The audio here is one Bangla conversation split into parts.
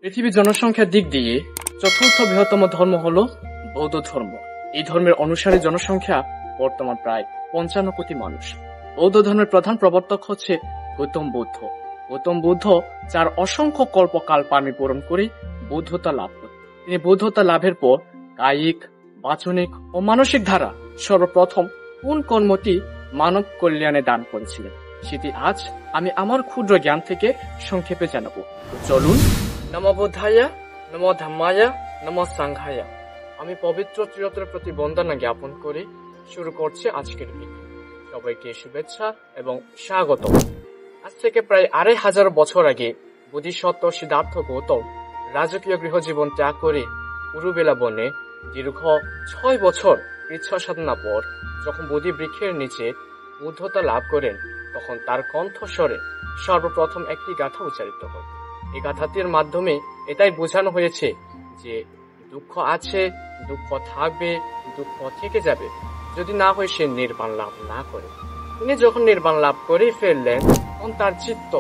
পৃথিবীর জনসংখ্যার দিক দিয়ে চতুর্থ বৃহত্তম ধর্ম হল বৌদ্ধ ধর্ম। এই ধর্মের অনুসারী জনসংখ্যা বর্তমান প্রায় 55 কোটি মানুষ। বৌদ্ধ ধর্মের প্রধান প্রবর্তক হচ্ছে গৌতম বুদ্ধ। গৌতম বুদ্ধ যার অসংখ্য কল্পকাল পানি পূরণ করে বৌদ্ধতা লাভ করেন। তিনি বৌদ্ধতা লাভের পর কায়িক, বাচনিক ও মানসিক ধারা সর্বপ্রথম কোন কর্মটি মানব কল্যাণে দান করেছিলেন সেটি আজ আমি আমার ক্ষুদ্র জ্ঞান থেকে সংক্ষেপে জানাবো। চলুন। নমো বুদ্ধায়া, নমো ধাম্মায়া, নমো সাংঘায়া। আমি পবিত্র ত্রিরত্নের প্রতি বন্দনা জ্ঞাপন করে শুরু করছি আজকের ভিডিও। সবাইকে শুভেচ্ছা এবং স্বাগত। আজ থেকে প্রায় 2500 বছর আগে বোধিসত্ত্ব সিদ্ধার্থ গৌতম রাজকীয় গৃহজীবন ত্যাগ করে উরুবেলা বনে দীর্ঘ 6 বছর কৃচ্ছা সাধনা পর যখন বোধি বৃক্ষের নিচে বুদ্ধতা লাভ করেন, তখন তার কণ্ঠস্বরে সর্বপ্রথম একটি গাথা উচ্চারিত হয়। এই গাথাটির মাধ্যমে এটাই বোঝানো হয়েছে যে দুঃখ আছে, দুঃখ থাকবে, দুঃখ থেকে যাবে, যদি না হয় সে নির্বাণ লাভ না করে। তিনি যখন নির্বাণ লাভ করে ফেললেন, তখন তার চিত্ত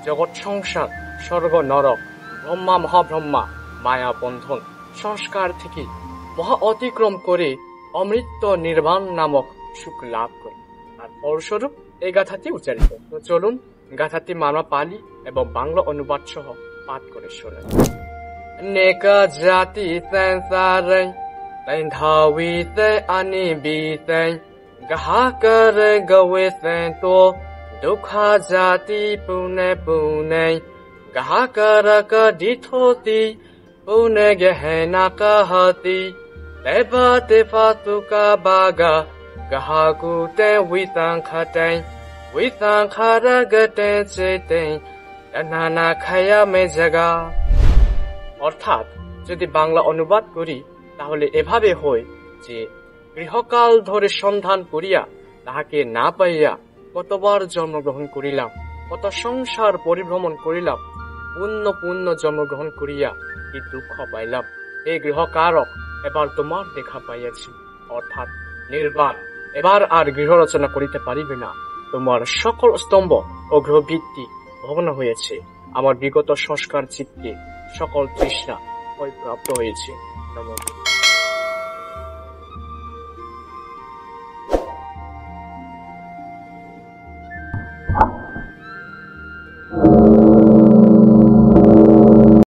জগৎ সংসার, স্বর্গ নরক, ব্রহ্মা মহাব্রহ্মা, মায়া বন্ধন, সংস্কার থেকে মহা অতিক্রম করে অমৃত নির্বাণ নামক সুখ লাভ করে। আর ফলস্বরূপ এই গাথাটি উচ্চারিত। তো চলুন গাথাটি মানব পালি এবং বাংলা অনুবাদ সহ পাঠ করে শোনেন। নেক জাতি সংসারে তৈধাবিতে অনিবিতে গাহাকর গওয়েতে তো দুঃখ জাতি পুনে পুনে গাহাকর কদিথোতি পুনে গহেনা कहती तेबा तेफा तुका बागा गाहाकुते वितांखते वितांखारगते चेते नाना खाया মে জাগা। অর্থাৎ যদি বাংলা অনুবাদ করি তাহলে এভাবে হয় যে গৃহকাল ধরে সন্ধান করিয়া তাহাকে না পাইয়া কতবার জন্মগ্রহণ করিলাম, কত সংসার পরিভ্রমণ করিলাম, পুণ্য পুণ্য জন্মগ্রহণ করিয়া কি দুঃখ পাইলাম। এই গৃহকারক এবার তোমার দেখা পাইয়াছি, অর্থাৎ নির্বাণ। এবার আর গৃহ রচনা করিতে পারিবে না। তোমার সকল স্তম্ভ ও গৃহভিত্তি ভগ্ন হয়েছে। আমার বিগত সংস্কার চিত্তে সকল তৃষ্ণা প্রাপ্ত হয়েছে। নমঃ।